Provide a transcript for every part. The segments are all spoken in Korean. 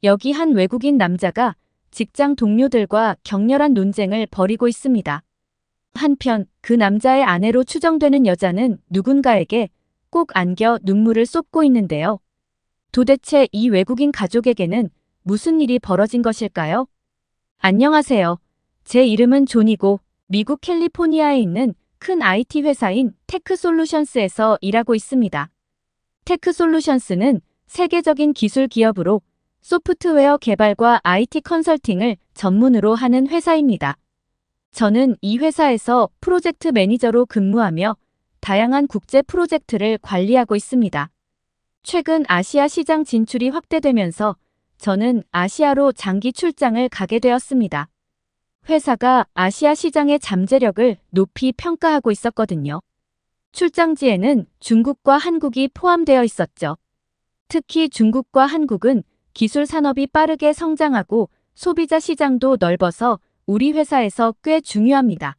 여기 한 외국인 남자가 직장 동료들과 격렬한 논쟁을 벌이고 있습니다. 한편 그 남자의 아내로 추정되는 여자는 누군가에게 꼭 안겨 눈물을 쏟고 있는데요. 도대체 이 외국인 가족에게는 무슨 일이 벌어진 것일까요? 안녕하세요. 제 이름은 존이고 미국 캘리포니아에 있는 큰 IT 회사인 테크솔루션스에서 일하고 있습니다. 테크솔루션스는 세계적인 기술 기업으로 소프트웨어 개발과 IT 컨설팅을 전문으로 하는 회사입니다. 저는 이 회사에서 프로젝트 매니저로 근무하며 다양한 국제 프로젝트를 관리하고 있습니다. 최근 아시아 시장 진출이 확대되면서 저는 아시아로 장기 출장을 가게 되었습니다. 회사가 아시아 시장의 잠재력을 높이 평가하고 있었거든요. 출장지에는 중국과 한국이 포함되어 있었죠. 특히 중국과 한국은 기술 산업이 빠르게 성장하고 소비자 시장도 넓어서 우리 회사에서 꽤 중요합니다.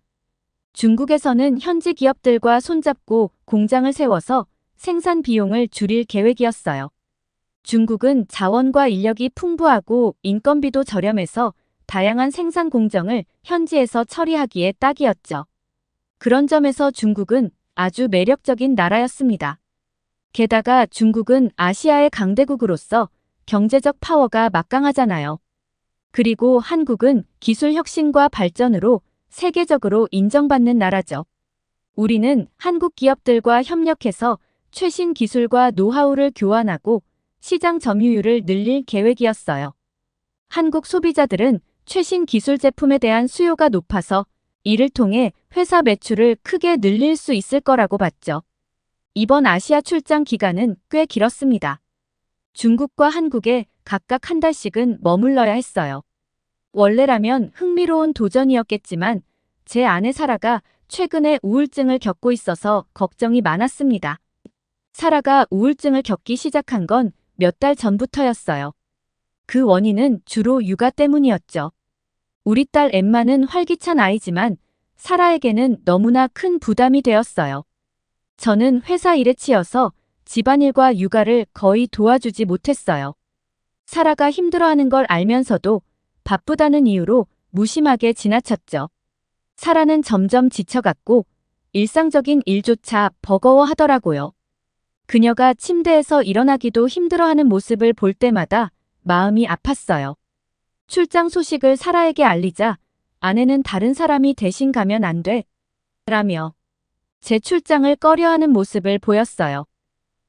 중국에서는 현지 기업들과 손잡고 공장을 세워서 생산 비용을 줄일 계획이었어요. 중국은 자원과 인력이 풍부하고 인건비도 저렴해서 다양한 생산 공정을 현지에서 처리하기에 딱이었죠. 그런 점에서 중국은 아주 매력적인 나라였습니다. 게다가 중국은 아시아의 강대국으로서 경제적 파워가 막강하잖아요. 그리고 한국은 기술 혁신과 발전으로 세계적으로 인정받는 나라죠. 우리는 한국 기업들과 협력해서 최신 기술과 노하우를 교환하고 시장 점유율을 늘릴 계획이었어요. 한국 소비자들은 최신 기술 제품에 대한 수요가 높아서 이를 통해 회사 매출을 크게 늘릴 수 있을 거라고 봤죠. 이번 아시아 출장 기간은 꽤 길었습니다. 중국과 한국에 각각 한 달씩은 머물러야 했어요. 원래라면 흥미로운 도전이었겠지만 제 아내 사라가 최근에 우울증을 겪고 있어서 걱정이 많았습니다. 사라가 우울증을 겪기 시작한 건 몇 달 전부터였어요. 그 원인은 주로 육아 때문이었죠. 우리 딸 엠마는 활기찬 아이지만 사라에게는 너무나 큰 부담이 되었어요. 저는 회사 일에 치여서 집안일과 육아를 거의 도와주지 못했어요. 사라가 힘들어하는 걸 알면서도 바쁘다는 이유로 무심하게 지나쳤죠. 사라는 점점 지쳐갔고 일상적인 일조차 버거워하더라고요. 그녀가 침대에서 일어나기도 힘들어하는 모습을 볼 때마다 마음이 아팠어요. 출장 소식을 사라에게 알리자 아내는 다른 사람이 대신 가면 안 돼 라며 제 출장을 꺼려하는 모습을 보였어요.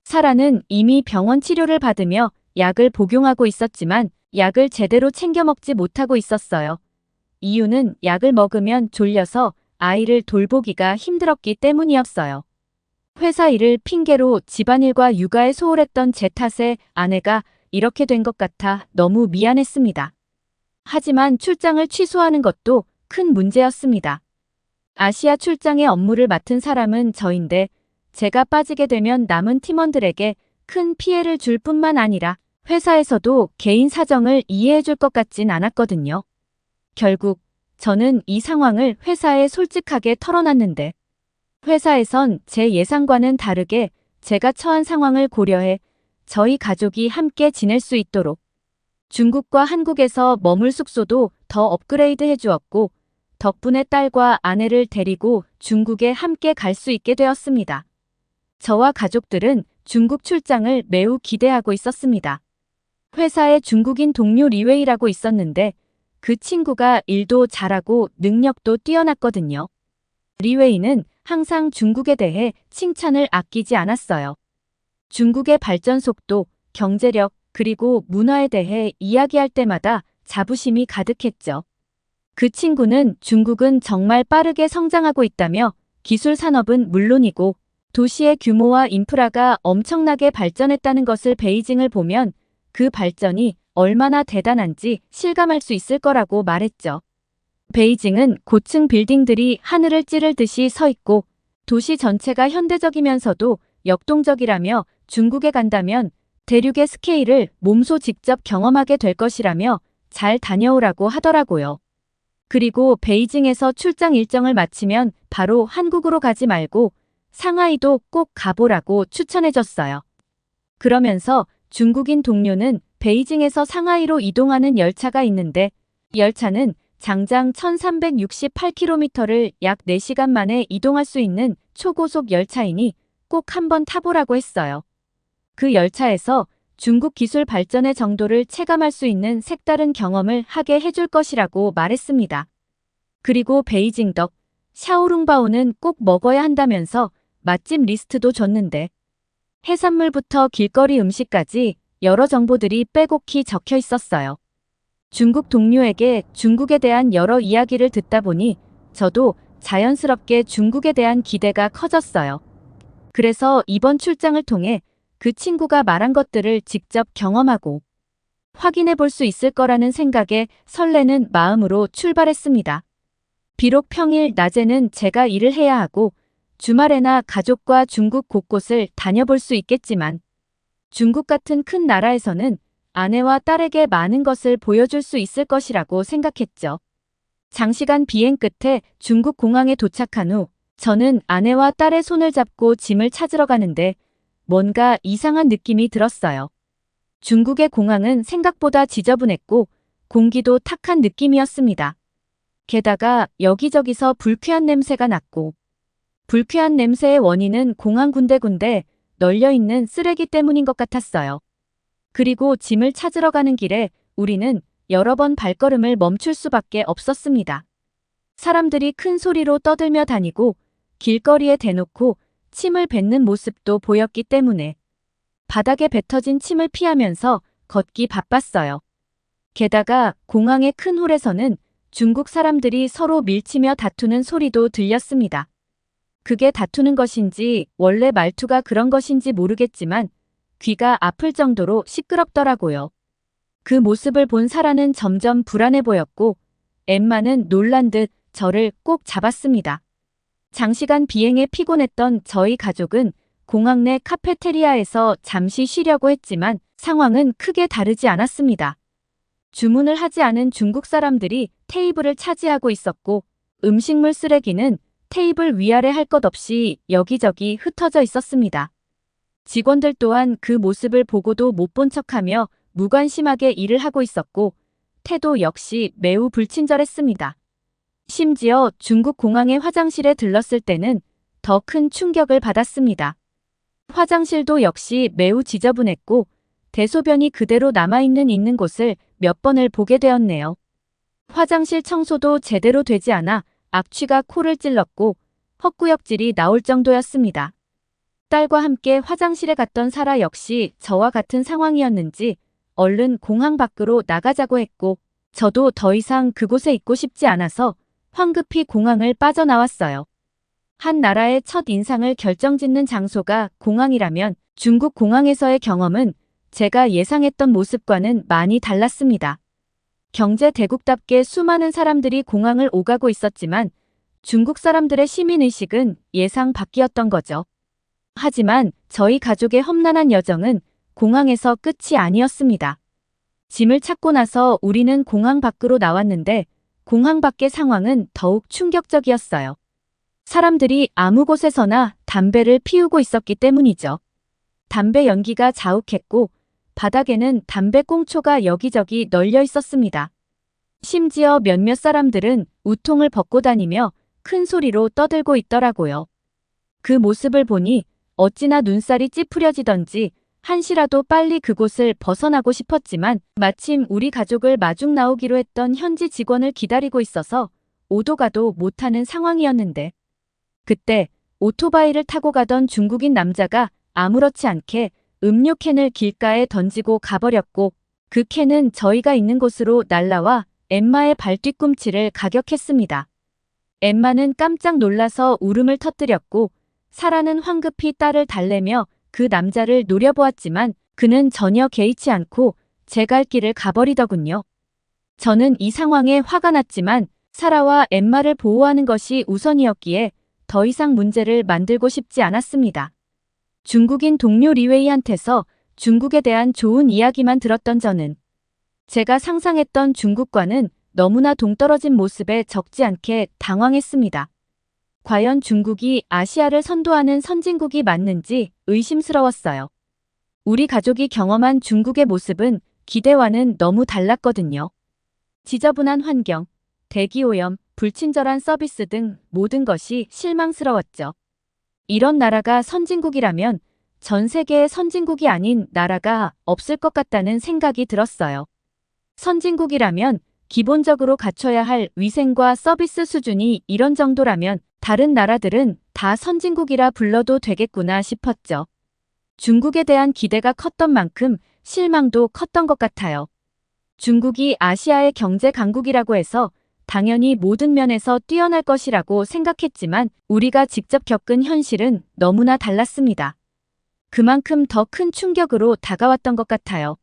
사라는 이미 병원 치료를 받으며 약을 복용하고 있었지만 약을 제대로 챙겨 먹지 못하고 있었어요. 이유는 약을 먹으면 졸려서 아이를 돌보기가 힘들었기 때문이었어요. 회사 일을 핑계로 집안일과 육아에 소홀했던 제 탓에 아내가 이렇게 된 것 같아 너무 미안했습니다. 하지만 출장을 취소하는 것도 큰 문제였습니다. 아시아 출장의 업무를 맡은 사람은 저인데 제가 빠지게 되면 남은 팀원들에게 큰 피해를 줄 뿐만 아니라 회사에서도 개인 사정을 이해해 줄 것 같진 않았거든요. 결국 저는 이 상황을 회사에 솔직하게 털어놨는데 회사에선 제 예상과는 다르게 제가 처한 상황을 고려해 저희 가족이 함께 지낼 수 있도록 중국과 한국에서 머물 숙소도 더 업그레이드 해주었고 덕분에 딸과 아내를 데리고 중국에 함께 갈 수 있게 되었습니다. 저와 가족들은 중국 출장을 매우 기대하고 있었습니다. 회사에 중국인 동료 리웨이라고 있었는데 그 친구가 일도 잘하고 능력도 뛰어났거든요. 리웨이는 항상 중국에 대해 칭찬을 아끼지 않았어요. 중국의 발전 속도, 경제력, 그리고 문화에 대해 이야기할 때마다 자부심이 가득했죠. 그 친구는 중국은 정말 빠르게 성장하고 있다며 기술 산업은 물론이고 도시의 규모와 인프라가 엄청나게 발전했다는 것을 베이징을 보면 그 발전이 얼마나 대단한지 실감할 수 있을 거라고 말했죠. 베이징은 고층 빌딩들이 하늘을 찌를 듯이 서 있고 도시 전체가 현대적이면서도 역동적이라며 중국에 간다면 대륙의 스케일을 몸소 직접 경험하게 될 것이라며 잘 다녀오라고 하더라고요. 그리고 베이징에서 출장 일정을 마치면 바로 한국으로 가지 말고 상하이도 꼭 가보라고 추천해줬어요. 그러면서 중국인 동료는 베이징에서 상하이로 이동하는 열차가 있는데 열차는 장장 1368km를 약 4시간 만에 이동할 수 있는 초고속 열차이니 꼭 한번 타보라고 했어요. 그 열차에서 중국 기술 발전의 정도를 체감할 수 있는 색다른 경험을 하게 해줄 것이라고 말했습니다. 그리고 베이징 덕 샤오룽바오는 꼭 먹어야 한다면서 맛집 리스트도 줬는데 해산물부터 길거리 음식까지 여러 정보들이 빼곡히 적혀 있었어요. 중국 동료에게 중국에 대한 여러 이야기를 듣다 보니 저도 자연스럽게 중국에 대한 기대가 커졌어요. 그래서 이번 출장을 통해 그 친구가 말한 것들을 직접 경험하고 확인해 볼 수 있을 거라는 생각에 설레는 마음으로 출발했습니다. 비록 평일 낮에는 제가 일을 해야 하고 주말에나 가족과 중국 곳곳을 다녀볼 수 있겠지만 중국 같은 큰 나라에서는 아내와 딸에게 많은 것을 보여줄 수 있을 것이라고 생각했죠. 장시간 비행 끝에 중국 공항에 도착한 후 저는 아내와 딸의 손을 잡고 짐을 찾으러 가는데 뭔가 이상한 느낌이 들었어요. 중국의 공항은 생각보다 지저분했고 공기도 탁한 느낌이었습니다. 게다가 여기저기서 불쾌한 냄새가 났고 불쾌한 냄새의 원인은 공항 군데군데 널려있는 쓰레기 때문인 것 같았어요. 그리고 짐을 찾으러 가는 길에 우리는 여러 번 발걸음을 멈출 수밖에 없었습니다. 사람들이 큰 소리로 떠들며 다니고 길거리에 대놓고 침을 뱉는 모습도 보였기 때문에 바닥에 뱉어진 침을 피하면서 걷기 바빴어요. 게다가 공항의 큰 홀에서는 중국 사람들이 서로 밀치며 다투는 소리도 들렸습니다. 그게 다투는 것인지 원래 말투가 그런 것인지 모르겠지만 귀가 아플 정도로 시끄럽더라고요. 그 모습을 본 사라는 점점 불안해 보였고 엠마는 놀란 듯 저를 꼭 잡았습니다. 장시간 비행에 피곤했던 저희 가족은 공항 내 카페테리아에서 잠시 쉬려고 했지만 상황은 크게 다르지 않았습니다. 주문을 하지 않은 중국 사람들이 테이블을 차지하고 있었고 음식물 쓰레기는 테이블 위아래 할 것 없이 여기저기 흩어져 있었습니다. 직원들 또한 그 모습을 보고도 못 본 척하며 무관심하게 일을 하고 있었고 태도 역시 매우 불친절했습니다. 심지어 중국 공항의 화장실에 들렀을 때는 더 큰 충격을 받았습니다. 화장실도 역시 매우 지저분했고 대소변이 그대로 남아있는 곳을 몇 번을 보게 되었네요. 화장실 청소도 제대로 되지 않아 악취가 코를 찔렀고 헛구역질이 나올 정도였습니다. 딸과 함께 화장실에 갔던 사라 역시 저와 같은 상황이었는지 얼른 공항 밖으로 나가자고 했고 저도 더 이상 그곳에 있고 싶지 않아서 황급히 공항을 빠져나왔어요. 한 나라의 첫 인상을 결정짓는 장소가 공항이라면 중국 공항에서의 경험은 제가 예상했던 모습과는 많이 달랐습니다. 경제 대국답게 수많은 사람들이 공항을 오가고 있었지만 중국 사람들의 시민의식은 예상 밖이었던 거죠. 하지만 저희 가족의 험난한 여정은 공항에서 끝이 아니었습니다. 짐을 찾고 나서 우리는 공항 밖으로 나왔는데 공항 밖의 상황은 더욱 충격적이었어요. 사람들이 아무 곳에서나 담배를 피우고 있었기 때문이죠. 담배 연기가 자욱했고 바닥에는 담배 꽁초가 여기저기 널려 있었습니다. 심지어 몇몇 사람들은 우통을 벗고 다니며 큰 소리로 떠들고 있더라고요. 그 모습을 보니 어찌나 눈살이 찌푸려지던지 한시라도 빨리 그곳을 벗어나고 싶었지만 마침 우리 가족을 마중 나오기로 했던 현지 직원을 기다리고 있어서 오도 가도 못하는 상황이었는데 그때 오토바이를 타고 가던 중국인 남자가 아무렇지 않게 음료 캔을 길가에 던지고 가버렸고 그 캔은 저희가 있는 곳으로 날라와 엠마의 발뒤꿈치를 가격했습니다. 엠마는 깜짝 놀라서 울음을 터뜨렸고 사라는 황급히 딸을 달래며 그 남자를 노려보았지만 그는 전혀 개의치 않고 제 갈 길을 가버리더군요. 저는 이 상황에 화가 났지만 사라와 엠마를 보호하는 것이 우선이었기에 더 이상 문제를 만들고 싶지 않았습니다. 중국인 동료 리웨이한테서 중국에 대한 좋은 이야기만 들었던 저는 제가 상상했던 중국과는 너무나 동떨어진 모습에 적지 않게 당황했습니다. 과연 중국이 아시아를 선도하는 선진국이 맞는지 의심스러웠어요. 우리 가족이 경험한 중국의 모습은 기대와는 너무 달랐거든요. 지저분한 환경, 대기오염, 불친절한 서비스 등 모든 것이 실망스러웠죠. 이런 나라가 선진국이라면 전 세계의 선진국이 아닌 나라가 없을 것 같다는 생각이 들었어요. 선진국이라면 기본적으로 갖춰야 할 위생과 서비스 수준이 이런 정도라면 다른 나라들은 다 선진국이라 불러도 되겠구나 싶었죠. 중국에 대한 기대가 컸던 만큼 실망도 컸던 것 같아요. 중국이 아시아의 경제 강국이라고 해서 당연히 모든 면에서 뛰어날 것이라고 생각했지만 우리가 직접 겪은 현실은 너무나 달랐습니다. 그만큼 더 큰 충격으로 다가왔던 것 같아요.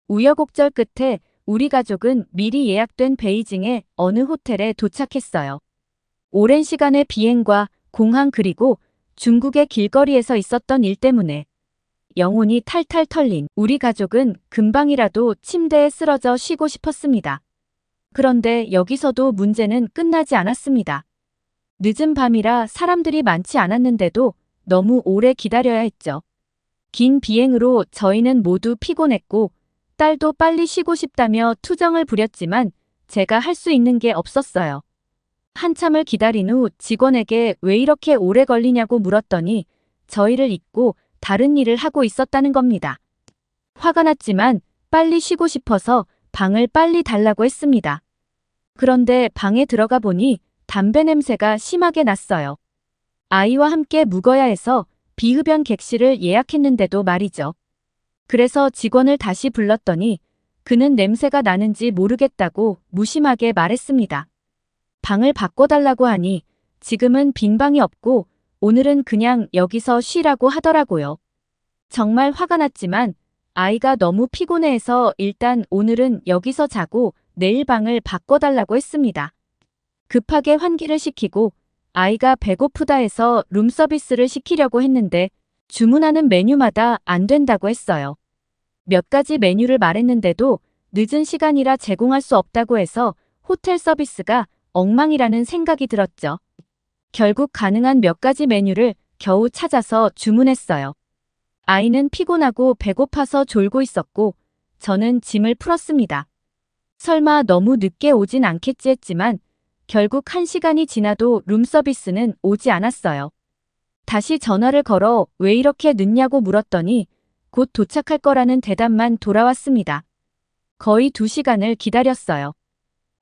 우여곡절 끝에 우리 가족은 미리 예약된 베이징의 어느 호텔에 도착했어요. 오랜 시간의 비행과 공항 그리고 중국의 길거리에서 있었던 일 때문에 영혼이 탈탈 털린 우리 가족은 금방이라도 침대에 쓰러져 쉬고 싶었습니다. 그런데 여기서도 문제는 끝나지 않았습니다. 늦은 밤이라 사람들이 많지 않았는데도 너무 오래 기다려야 했죠. 긴 비행으로 저희는 모두 피곤했고 딸도 빨리 쉬고 싶다며 투정을 부렸지만 제가 할 수 있는 게 없었어요. 한참을 기다린 후 직원에게 왜 이렇게 오래 걸리냐고 물었더니 저희를 잊고 다른 일을 하고 있었다는 겁니다. 화가 났지만 빨리 쉬고 싶어서 방을 빨리 달라고 했습니다. 그런데 방에 들어가 보니 담배 냄새가 심하게 났어요. 아이와 함께 묵어야 해서 비흡연 객실을 예약했는데도 말이죠. 그래서 직원을 다시 불렀더니 그는 냄새가 나는지 모르겠다고 무심하게 말했습니다. 방을 바꿔달라고 하니 지금은 빈 방이 없고 오늘은 그냥 여기서 쉬라고 하더라고요. 정말 화가 났지만 아이가 너무 피곤해해서 일단 오늘은 여기서 자고 내일 방을 바꿔달라고 했습니다. 급하게 환기를 시키고 아이가 배고프다 해서 룸서비스를 시키려고 했는데 주문하는 메뉴마다 안 된다고 했어요. 몇 가지 메뉴를 말했는데도 늦은 시간이라 제공할 수 없다고 해서 호텔 서비스가 엉망이라는 생각이 들었죠. 결국 가능한 몇 가지 메뉴를 겨우 찾아서 주문했어요. 아이는 피곤하고 배고파서 졸고 있었고 저는 짐을 풀었습니다. 설마 너무 늦게 오진 않겠지 했지만 결국 1시간이 지나도 룸서비스는 오지 않았어요. 다시 전화를 걸어 왜 이렇게 늦냐고 물었더니 곧 도착할 거라는 대답만 돌아왔습니다. 거의 2시간을 기다렸어요.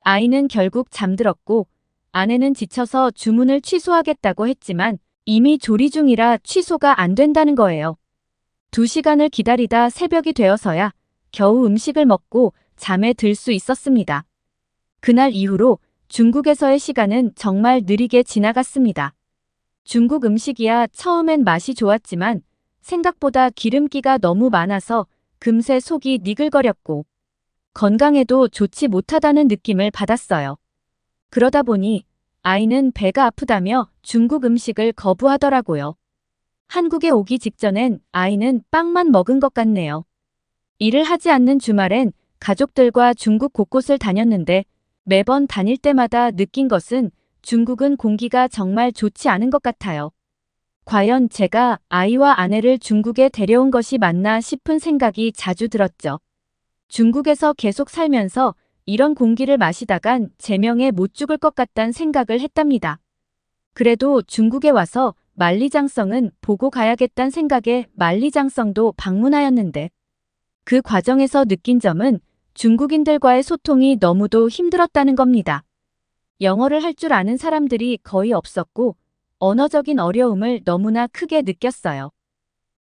아이는 결국 잠들었고 아내는 지쳐서 주문을 취소하겠다고 했지만 이미 조리 중이라 취소가 안 된다는 거예요. 2시간을 기다리다 새벽이 되어서야 겨우 음식을 먹고 잠에 들 수 있었습니다. 그날 이후로 중국에서의 시간은 정말 느리게 지나갔습니다. 중국 음식이야 처음엔 맛이 좋았지만 생각보다 기름기가 너무 많아서 금세 속이 니글거렸고 건강에도 좋지 못하다는 느낌을 받았어요. 그러다 보니 아이는 배가 아프다며 중국 음식을 거부하더라고요. 한국에 오기 직전엔 아이는 빵만 먹은 것 같네요. 일을 하지 않는 주말엔 가족들과 중국 곳곳을 다녔는데 매번 다닐 때마다 느낀 것은 중국은 공기가 정말 좋지 않은 것 같아요. 과연 제가 아이와 아내를 중국에 데려온 것이 맞나 싶은 생각이 자주 들었죠. 중국에서 계속 살면서 이런 공기를 마시다간 제명에 못 죽을 것 같단 생각을 했답니다. 그래도 중국에 와서 만리장성은 보고 가야겠단 생각에 만리장성도 방문하였는데 그 과정에서 느낀 점은 중국인들과의 소통이 너무도 힘들었다는 겁니다. 영어를 할 줄 아는 사람들이 거의 없었고 언어적인 어려움을 너무나 크게 느꼈어요.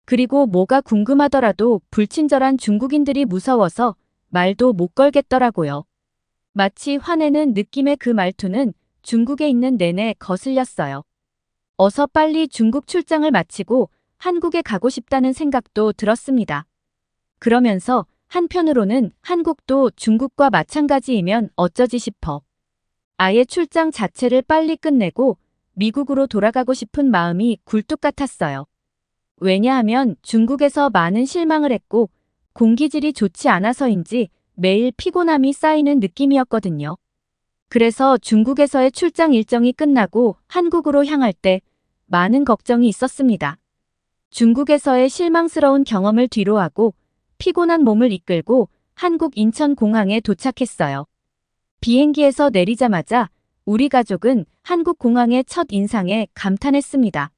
그리고 뭐가 궁금하더라도 불친절한 중국인들이 무서워서 말도 못 걸겠더라고요. 마치 화내는 느낌의 그 말투는 중국에 있는 내내 거슬렸어요. 어서 빨리 중국 출장을 마치고 한국에 가고 싶다는 생각도 들었습니다. 그러면서 한편으로는 한국도 중국과 마찬가지이면 어쩌지 싶어 아예 출장 자체를 빨리 끝내고 미국으로 돌아가고 싶은 마음이 굴뚝 같았어요. 왜냐하면 중국에서 많은 실망을 했고 공기질이 좋지 않아서인지 매일 피곤함이 쌓이는 느낌이었거든요. 그래서 중국에서의 출장 일정이 끝나고 한국으로 향할 때 많은 걱정이 있었습니다. 중국에서의 실망스러운 경험을 뒤로하고 피곤한 몸을 이끌고 한국 인천공항에 도착했어요. 비행기에서 내리자마자 우리 가족은 한국 공항의 첫 인상에 감탄했습니다.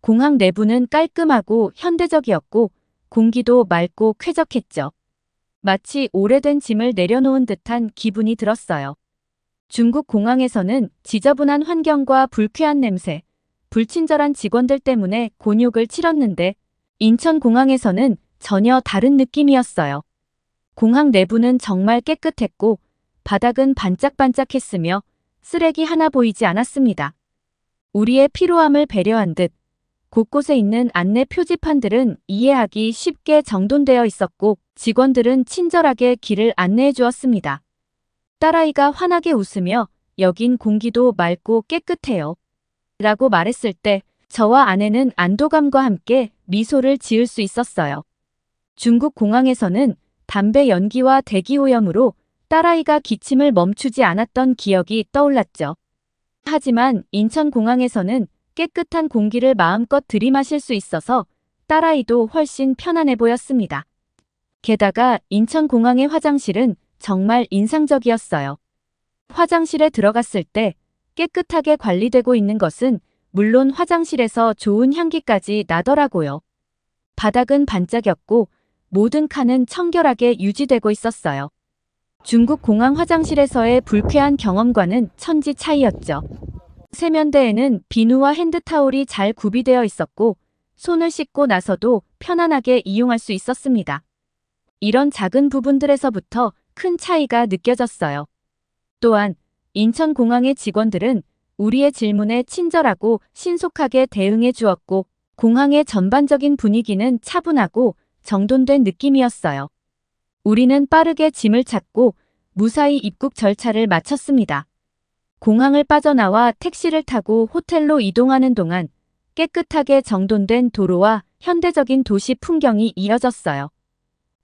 공항 내부는 깔끔하고 현대적이었고 공기도 맑고 쾌적했죠. 마치 오래된 짐을 내려놓은 듯한 기분이 들었어요. 중국 공항에서는 지저분한 환경과 불쾌한 냄새, 불친절한 직원들 때문에 곤욕을 치렀는데 인천공항에서는 전혀 다른 느낌이었어요. 공항 내부는 정말 깨끗했고 바닥은 반짝반짝했으며 쓰레기 하나 보이지 않았습니다. 우리의 피로함을 배려한 듯 곳곳에 있는 안내 표지판들은 이해하기 쉽게 정돈되어 있었고 직원들은 친절하게 길을 안내해 주었습니다. 딸아이가 환하게 웃으며 여긴 공기도 맑고 깨끗해요. 라고 말했을 때 저와 아내는 안도감과 함께 미소를 지을 수 있었어요. 중국 공항에서는 담배 연기와 대기 오염으로 딸아이가 기침을 멈추지 않았던 기억이 떠올랐죠. 하지만 인천공항에서는 깨끗한 공기를 마음껏 들이마실 수 있어서 딸아이도 훨씬 편안해 보였습니다. 게다가 인천공항의 화장실은 정말 인상적이었어요. 화장실에 들어갔을 때 깨끗하게 관리되고 있는 것은 물론 화장실에서 좋은 향기까지 나더라고요. 바닥은 반짝였고 모든 칸은 청결하게 유지되고 있었어요. 중국 공항 화장실에서의 불쾌한 경험과는 천지 차이였죠. 세면대에는 비누와 핸드타올이 잘 구비되어 있었고 손을 씻고 나서도 편안하게 이용할 수 있었습니다. 이런 작은 부분들에서부터 큰 차이가 느껴졌어요. 또한 인천공항의 직원들은 우리의 질문에 친절하고 신속하게 대응해 주었고 공항의 전반적인 분위기는 차분하고 정돈된 느낌이었어요. 우리는 빠르게 짐을 찾고 무사히 입국 절차를 마쳤습니다. 공항을 빠져나와 택시를 타고 호텔로 이동하는 동안 깨끗하게 정돈된 도로와 현대적인 도시 풍경이 이어졌어요.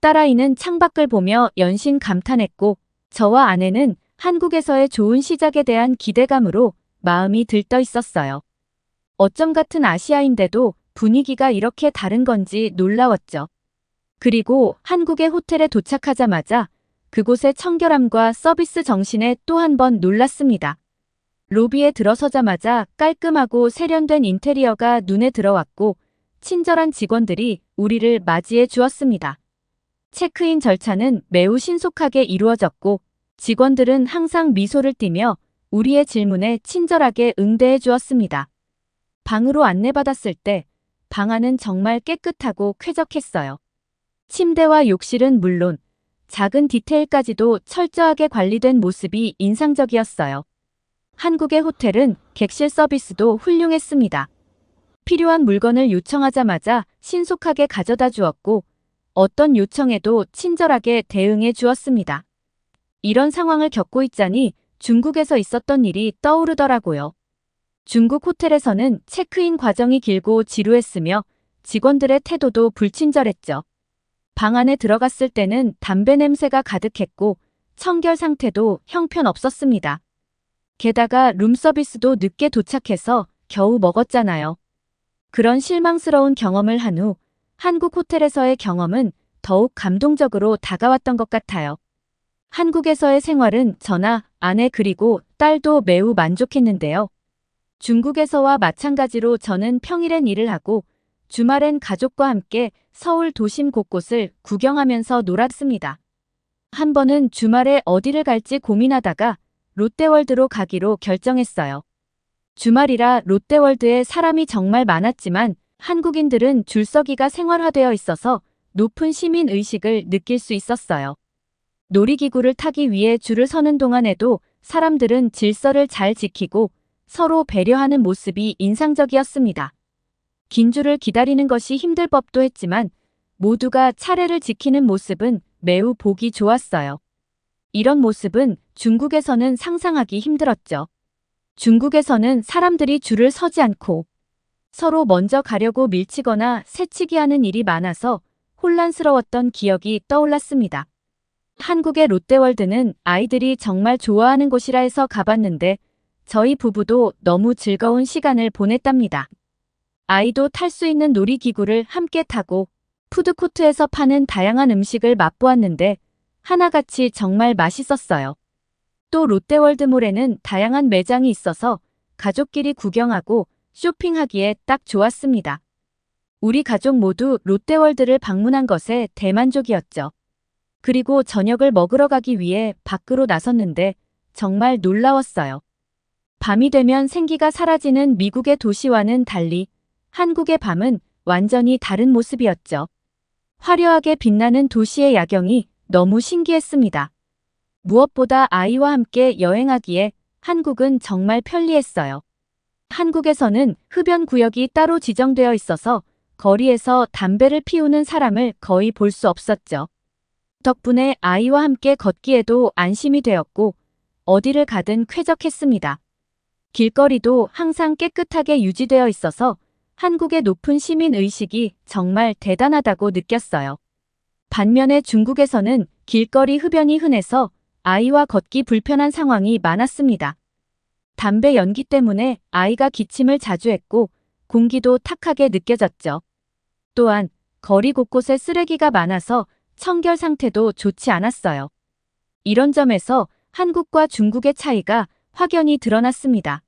딸아이는 창밖을 보며 연신 감탄했고 저와 아내는 한국에서의 좋은 시작에 대한 기대감으로 마음이 들떠 있었어요. 어쩜 같은 아시아인데도 분위기가 이렇게 다른 건지 놀라웠죠. 그리고 한국의 호텔에 도착하자마자 그곳의 청결함과 서비스 정신에 또 한 번 놀랐습니다. 로비에 들어서자마자 깔끔하고 세련된 인테리어가 눈에 들어왔고 친절한 직원들이 우리를 맞이해 주었습니다. 체크인 절차는 매우 신속하게 이루어졌고 직원들은 항상 미소를 띠며 우리의 질문에 친절하게 응대해 주었습니다. 방으로 안내받았을 때 방 안은 정말 깨끗하고 쾌적했어요. 침대와 욕실은 물론 작은 디테일까지도 철저하게 관리된 모습이 인상적이었어요. 한국의 호텔은 객실 서비스도 훌륭했습니다. 필요한 물건을 요청하자마자 신속하게 가져다 주었고 어떤 요청에도 친절하게 대응해 주었습니다. 이런 상황을 겪고 있자니 중국에서 있었던 일이 떠오르더라고요. 중국 호텔에서는 체크인 과정이 길고 지루했으며 직원들의 태도도 불친절했죠. 방 안에 들어갔을 때는 담배 냄새가 가득했고 청결 상태도 형편없었습니다. 게다가 룸서비스도 늦게 도착해서 겨우 먹었잖아요. 그런 실망스러운 경험을 한 후 한국 호텔에서의 경험은 더욱 감동적으로 다가왔던 것 같아요. 한국에서의 생활은 저나 아내 그리고 딸도 매우 만족했는데요. 중국에서와 마찬가지로 저는 평일엔 일을 하고 주말엔 가족과 함께 서울 도심 곳곳을 구경하면서 놀았습니다. 한 번은 주말에 어디를 갈지 고민하다가 롯데월드로 가기로 결정했어요. 주말이라 롯데월드에 사람이 정말 많았지만 한국인들은 줄서기가 생활화되어 있어서 높은 시민의식을 느낄 수 있었어요. 놀이기구를 타기 위해 줄을 서는 동안에도 사람들은 질서를 잘 지키고 서로 배려하는 모습이 인상적이었습니다. 긴 줄을 기다리는 것이 힘들 법도 했지만 모두가 차례를 지키는 모습은 매우 보기 좋았어요. 이런 모습은 중국에서는 상상하기 힘들었죠. 중국에서는 사람들이 줄을 서지 않고 서로 먼저 가려고 밀치거나 새치기 하는 일이 많아서 혼란스러웠던 기억이 떠올랐습니다. 한국의 롯데월드는 아이들이 정말 좋아하는 곳이라 해서 가봤는데 저희 부부도 너무 즐거운 시간을 보냈답니다. 아이도 탈 수 있는 놀이기구를 함께 타고 푸드코트에서 파는 다양한 음식을 맛보았는데 하나같이 정말 맛있었어요. 또 롯데월드몰에는 다양한 매장이 있어서 가족끼리 구경하고 쇼핑하기에 딱 좋았습니다. 우리 가족 모두 롯데월드를 방문한 것에 대만족이었죠. 그리고 저녁을 먹으러 가기 위해 밖으로 나섰는데 정말 놀라웠어요. 밤이 되면 생기가 사라지는 미국의 도시와는 달리 한국의 밤은 완전히 다른 모습이었죠. 화려하게 빛나는 도시의 야경이 너무 신기했습니다. 무엇보다 아이와 함께 여행하기에 한국은 정말 편리했어요. 한국에서는 흡연 구역이 따로 지정되어 있어서 거리에서 담배를 피우는 사람을 거의 볼 수 없었죠. 덕분에 아이와 함께 걷기에도 안심이 되었고 어디를 가든 쾌적했습니다. 길거리도 항상 깨끗하게 유지되어 있어서 한국의 높은 시민 의식이 정말 대단하다고 느꼈어요. 반면에 중국에서는 길거리 흡연이 흔해서 아이와 걷기 불편한 상황이 많았습니다. 담배 연기 때문에 아이가 기침을 자주 했고 공기도 탁하게 느껴졌죠. 또한 거리 곳곳에 쓰레기가 많아서 청결 상태도 좋지 않았어요. 이런 점에서 한국과 중국의 차이가 확연히 드러났습니다.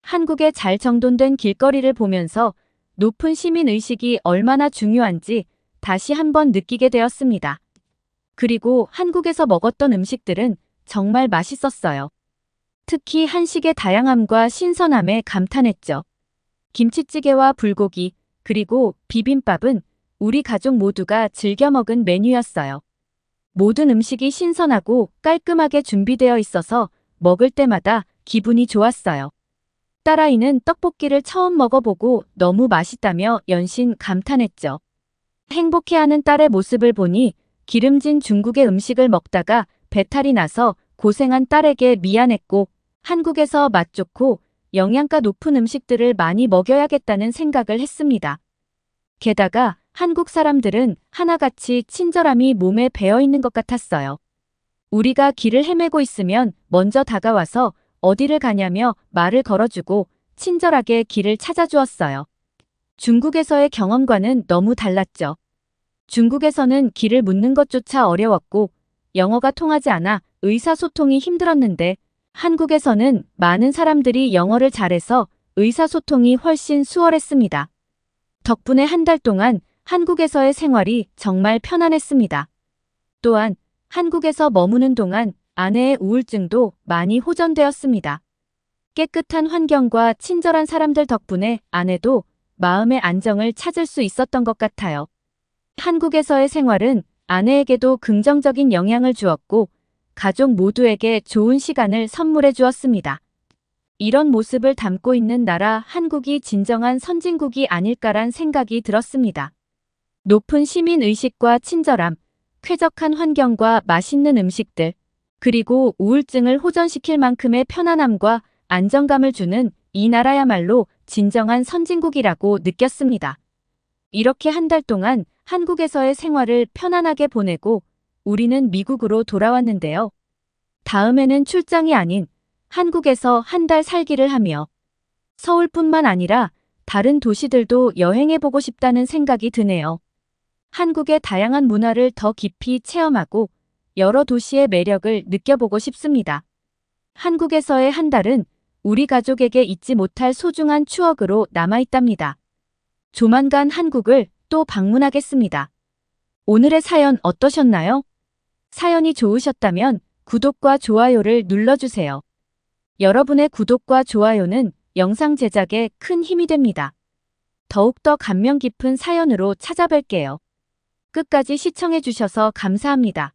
한국의 잘 정돈된 길거리를 보면서 높은 시민의식이 얼마나 중요한지 다시 한번 느끼게 되었습니다. 그리고 한국에서 먹었던 음식들은 정말 맛있었어요. 특히 한식의 다양함과 신선함에 감탄했죠. 김치찌개와 불고기, 그리고 비빔밥은 우리 가족 모두가 즐겨 먹은 메뉴였어요. 모든 음식이 신선하고 깔끔하게 준비되어 있어서 먹을 때마다 기분이 좋았어요. 딸아이는 떡볶이를 처음 먹어보고 너무 맛있다며 연신 감탄했죠. 행복해하는 딸의 모습을 보니 기름진 중국의 음식을 먹다가 배탈이 나서 고생한 딸에게 미안했고 한국에서 맛 좋고 영양가 높은 음식들을 많이 먹여야겠다는 생각을 했습니다. 게다가 한국 사람들은 하나같이 친절함이 몸에 배어 있는 것 같았어요. 우리가 길을 헤매고 있으면 먼저 다가와서 어디를 가냐며 말을 걸어주고 친절하게 길을 찾아주었어요. 중국에서의 경험과는 너무 달랐죠. 중국에서는 길을 묻는 것조차 어려웠고 영어가 통하지 않아 의사소통이 힘들었는데 한국에서는 많은 사람들이 영어를 잘해서 의사소통이 훨씬 수월했습니다. 덕분에 한 달 동안 한국에서의 생활이 정말 편안했습니다. 또한 한국에서 머무는 동안 아내의 우울증도 많이 호전되었습니다. 깨끗한 환경과 친절한 사람들 덕분에 아내도 마음의 안정을 찾을 수 있었던 것 같아요. 한국에서의 생활은 아내에게도 긍정적인 영향을 주었고 가족 모두에게 좋은 시간을 선물해 주었습니다. 이런 모습을 담고 있는 나라 한국이 진정한 선진국이 아닐까란 생각이 들었습니다. 높은 시민의식과 친절함, 쾌적한 환경과 맛있는 음식들, 그리고 우울증을 호전시킬 만큼의 편안함과 안정감을 주는 이 나라야말로 진정한 선진국이라고 느꼈습니다. 이렇게 한 달 동안 한국에서의 생활을 편안하게 보내고 우리는 미국으로 돌아왔는데요. 다음에는 출장이 아닌 한국에서 한 달 살기를 하며 서울뿐만 아니라 다른 도시들도 여행해보고 싶다는 생각이 드네요. 한국의 다양한 문화를 더 깊이 체험하고 여러 도시의 매력을 느껴보고 싶습니다. 한국에서의 한 달은 우리 가족에게 잊지 못할 소중한 추억으로 남아있답니다. 조만간 한국을 또 방문하겠습니다. 오늘의 사연 어떠셨나요? 사연이 좋으셨다면 구독과 좋아요를 눌러주세요. 여러분의 구독과 좋아요는 영상 제작에 큰 힘이 됩니다. 더욱더 감명 깊은 사연으로 찾아뵐게요. 끝까지 시청해주셔서 감사합니다.